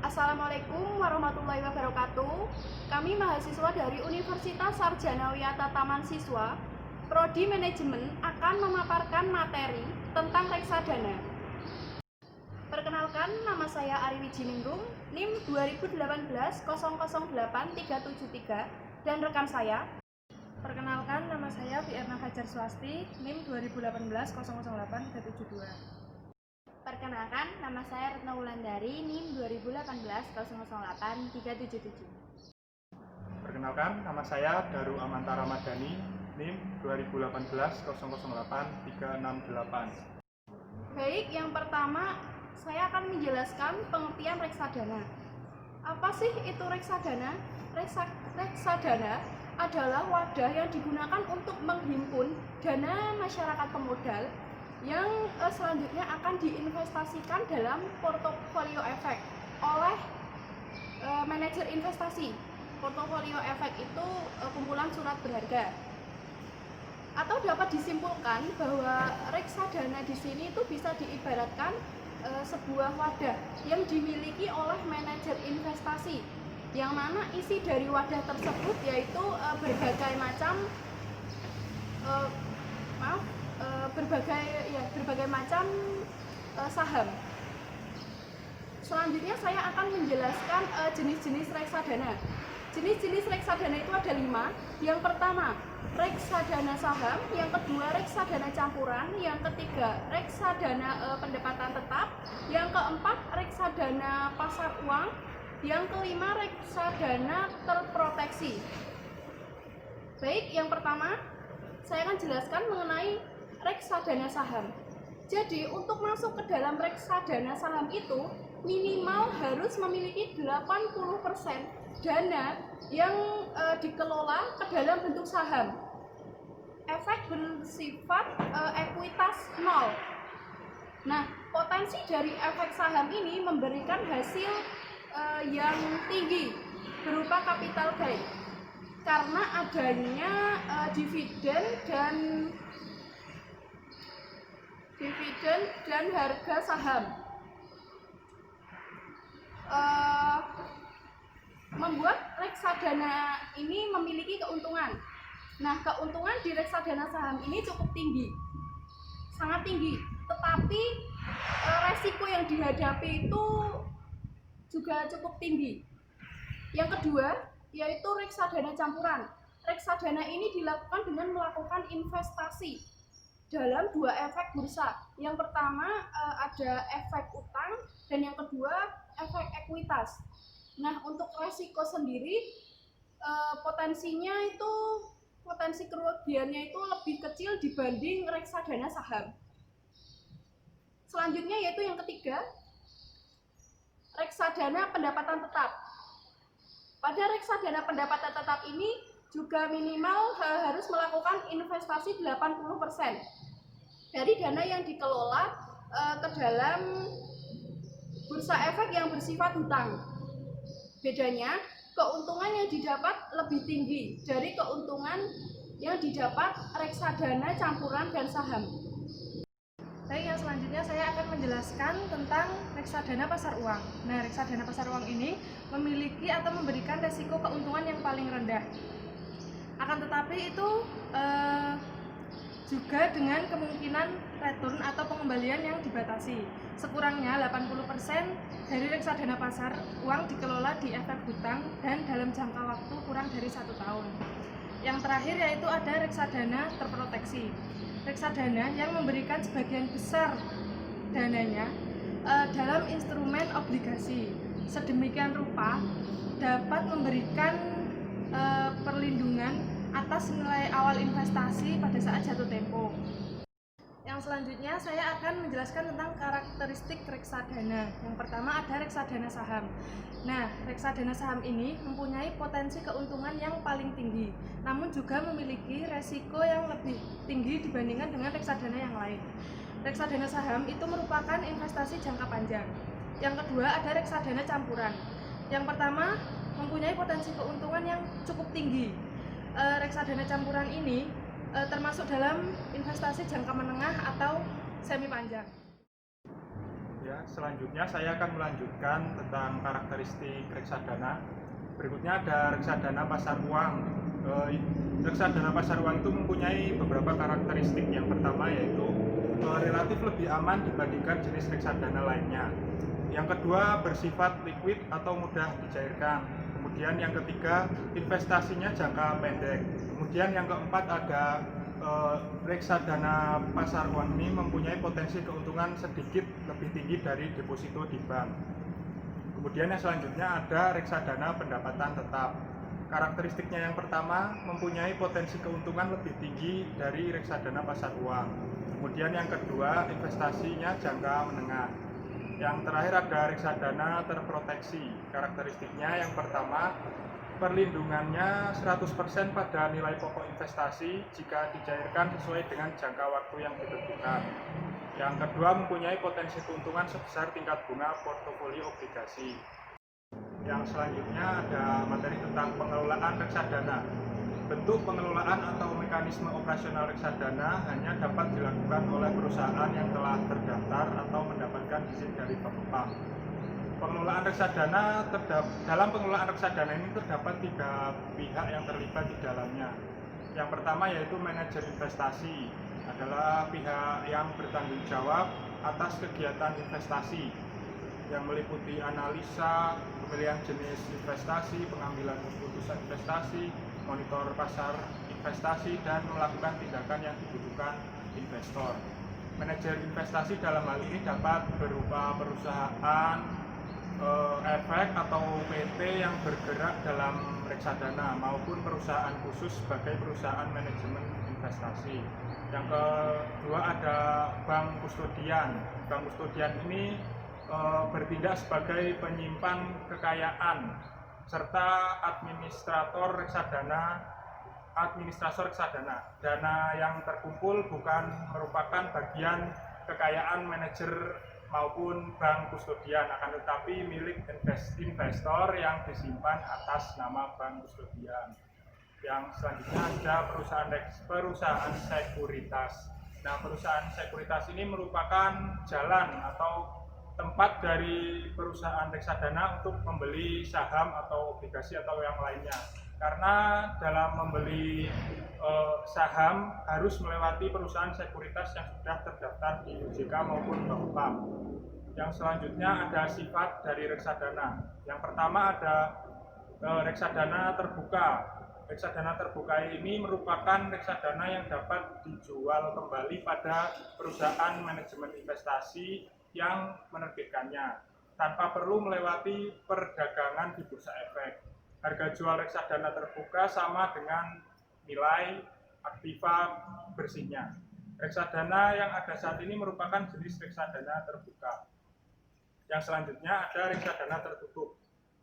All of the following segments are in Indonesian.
Assalamualaikum warahmatullahi wabarakatuh. Kami mahasiswa dari Universitas Sarjana Wiyata Taman Siswa, Prodi Manajemen akan memaparkan materi tentang reksadana. Perkenalkan, nama saya Ari Wijiningrum, NIM 2018-008373, dan rekan saya. Perkenalkan, nama saya Fierna Fajar Swasti, NIM 2018-008372. Perkenalkan, nama saya Retno Wulandari, NIM 2018-008377. Perkenalkan, nama saya Daru Amantara Madani, NIM 2018-008368. Baik, yang pertama saya akan menjelaskan pengertian reksadana. Apa sih itu reksadana? Reksadana adalah wadah yang digunakan untuk menghimpun dana masyarakat pemodal yang selanjutnya akan diinvestasikan dalam portofolio efek oleh manajer investasi. Portofolio efek itu kumpulan surat berharga. Atau dapat disimpulkan bahwa reksadana di sini itu bisa diibaratkan sebuah wadah yang dimiliki oleh manajer investasi, yang mana isi dari wadah tersebut yaitu berbagai macam saham. Selanjutnya saya akan menjelaskan jenis-jenis reksadana. Jenis-jenis reksadana itu ada 5. Yang pertama, reksadana saham. Yang kedua, reksadana campuran. Yang ketiga, reksadana pendapatan tetap. Yang keempat, reksadana pasar uang. Yang kelima, reksadana terproteksi. Baik, yang pertama saya akan jelaskan mengenai reksadana saham. Jadi untuk masuk ke dalam reksadana saham itu minimal harus memiliki 80% dana yang dikelola ke dalam bentuk saham. Efek bersifat ekuitas 0. Nah, potensi dari efek saham ini memberikan hasil yang tinggi berupa capital gain karena adanya dividen dan harga saham. Membuat reksadana ini memiliki keuntungan. Nah, keuntungan di reksadana saham ini cukup tinggi, sangat tinggi. Tetapi resiko yang dihadapi itu juga cukup tinggi. Yang kedua yaitu reksadana campuran. Reksadana ini dilakukan dengan melakukan investasi dalam 2 efek bursa. Yang pertama ada efek utang dan yang kedua efek ekuitas. Nah, untuk resiko sendiri potensi kerugiannya itu lebih kecil dibanding reksadana saham. Selanjutnya yaitu yang ketiga, reksadana pendapatan tetap. Pada reksadana pendapatan tetap ini juga minimal harus melakukan investasi 80% dari dana yang dikelola ke dalam bursa efek yang bersifat hutang. Bedanya, keuntungan yang didapat lebih tinggi dari keuntungan yang didapat reksadana campuran dan saham. Baik, yang selanjutnya saya akan menjelaskan tentang reksadana pasar uang. Nah, reksadana pasar uang ini memiliki atau memberikan resiko keuntungan yang paling rendah. Akan tetapi itu juga dengan kemungkinan return atau pengembalian yang dibatasi. Sekurangnya 80% dari reksadana pasar uang dikelola di efek hutang dan dalam jangka waktu kurang dari 1 tahun. Yang terakhir yaitu ada reksadana terproteksi. Reksadana yang memberikan sebagian besar dananya dalam instrumen obligasi. Sedemikian rupa dapat memberikan perlindungan atas nilai awal investasi pada saat jatuh tempo. Yang selanjutnya saya akan menjelaskan tentang karakteristik reksadana. Yang pertama ada reksadana saham. Nah, reksadana saham ini mempunyai potensi keuntungan yang paling tinggi, namun juga memiliki resiko yang lebih tinggi dibandingkan dengan reksadana yang lain. Reksadana saham itu merupakan investasi jangka panjang. Yang kedua ada reksadana campuran. Yang pertama mempunyai potensi keuntungan yang cukup tinggi. Reksadana campuran ini termasuk dalam investasi jangka menengah atau semi panjang. Ya, selanjutnya saya akan melanjutkan tentang karakteristik reksadana. Berikutnya ada reksadana pasar uang. Reksadana pasar uang itu mempunyai beberapa karakteristik. Yang pertama yaitu relatif lebih aman dibandingkan jenis reksadana lainnya. Yang kedua, bersifat liquid atau mudah dicairkan. Kemudian yang ketiga, investasinya jangka pendek. Kemudian yang keempat ada reksadana pasar uang ini mempunyai potensi keuntungan sedikit lebih tinggi dari deposito di bank. Kemudian yang selanjutnya ada reksadana pendapatan tetap. Karakteristiknya yang pertama mempunyai potensi keuntungan lebih tinggi dari reksadana pasar uang. Kemudian yang kedua, investasinya jangka menengah. Yang terakhir ada reksadana terproteksi. Karakteristiknya yang pertama, perlindungannya 100% pada nilai pokok investasi jika dicairkan sesuai dengan jangka waktu yang ditentukan. Yang kedua, mempunyai potensi keuntungan sebesar tingkat bunga portofolio obligasi. Yang selanjutnya ada materi tentang pengelolaan reksadana. Bentuk pengelolaan atau mekanisme operasional reksadana hanya dapat dilakukan oleh perusahaan yang telah terdaftar atau mendapatkan izin dari Bapepam. Pengelolaan reksadana dalam pengelolaan reksadana ini terdapat 3 pihak yang terlibat di dalamnya. Yang pertama yaitu manajer investasi, adalah pihak yang bertanggung jawab atas kegiatan investasi yang meliputi analisa, pemilihan jenis investasi, pengambilan keputusan investasi, monitor pasar investasi, dan melakukan tindakan yang dibutuhkan investor. Manajer investasi dalam hal ini dapat berupa perusahaan efek atau PT yang bergerak dalam reksadana maupun perusahaan khusus sebagai perusahaan manajemen investasi. Yang kedua ada bank kustodian. Bank kustodian ini bertindak sebagai penyimpan kekayaan serta administrator reksadana. Dana yang terkumpul bukan merupakan bagian kekayaan manajer maupun bank kustodian, akan tetapi milik investor yang disimpan atas nama bank kustodian. Yang selanjutnya ada perusahaan sekuritas. Nah, perusahaan sekuritas ini merupakan jalan atau tempat dari perusahaan reksadana untuk membeli saham atau obligasi atau yang lainnya. Karena dalam membeli saham harus melewati perusahaan sekuritas yang sudah terdaftar di OJK maupun Bapepam. Yang selanjutnya ada sifat dari reksadana. Yang pertama ada reksadana terbuka. Reksadana terbuka ini merupakan reksadana yang dapat dijual kembali pada perusahaan manajemen investasi yang menerbitkannya tanpa perlu melewati perdagangan di bursa efek. Harga jual reksadana terbuka sama dengan nilai aktiva bersihnya. Reksadana yang ada saat ini merupakan jenis reksadana terbuka. Yang selanjutnya ada reksadana tertutup.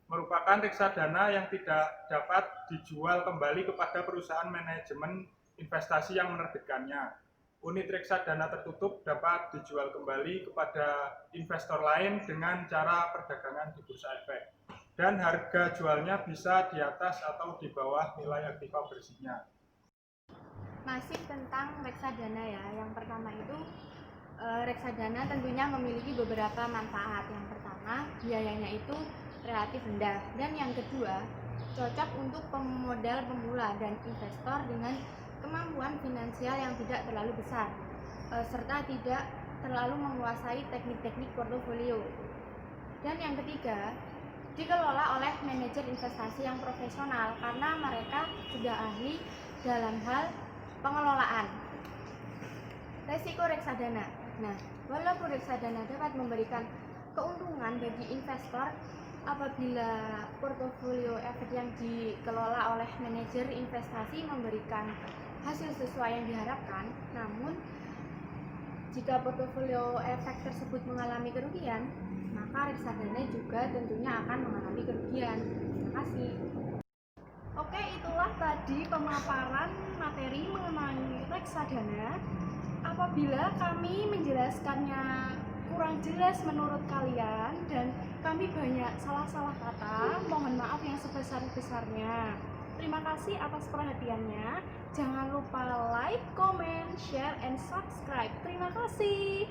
Merupakan reksadana yang tidak dapat dijual kembali kepada perusahaan manajemen investasi yang menerbitkannya. Unit reksadana tertutup dapat dijual kembali kepada investor lain dengan cara perdagangan di bursa efek. Dan harga jualnya bisa di atas atau di bawah nilai aktiva bersihnya. Masih tentang reksadana ya. Yang pertama itu reksadana tentunya memiliki beberapa manfaat. Yang pertama, biayanya itu relatif rendah, dan yang kedua, cocok untuk pemodal pemula dan investor dengan kemampuan finansial yang tidak terlalu besar, serta tidak terlalu menguasai teknik-teknik portofolio. Dan yang ketiga, dikelola oleh manajer investasi yang profesional karena mereka sudah ahli dalam hal pengelolaan. Resiko reksadana. Nah, walaupun reksadana dapat memberikan keuntungan bagi investor apabila portofolio efek yang dikelola oleh manajer investasi memberikan hasil sesuai yang diharapkan, namun jika portofolio efek tersebut mengalami kerugian, maka reksadana juga tentunya akan mengalami kerugian. Terima kasih. Oke, itulah tadi pemaparan materi mengenai reksadana. Apabila kami menjelaskannya kurang jelas menurut kalian dan kami banyak salah-salah kata, mohon maaf yang sebesar-besarnya. Terima kasih atas perhatiannya. Jangan lupa like, comment, share, and subscribe. Terima kasih.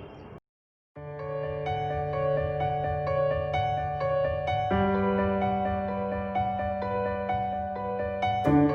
Thank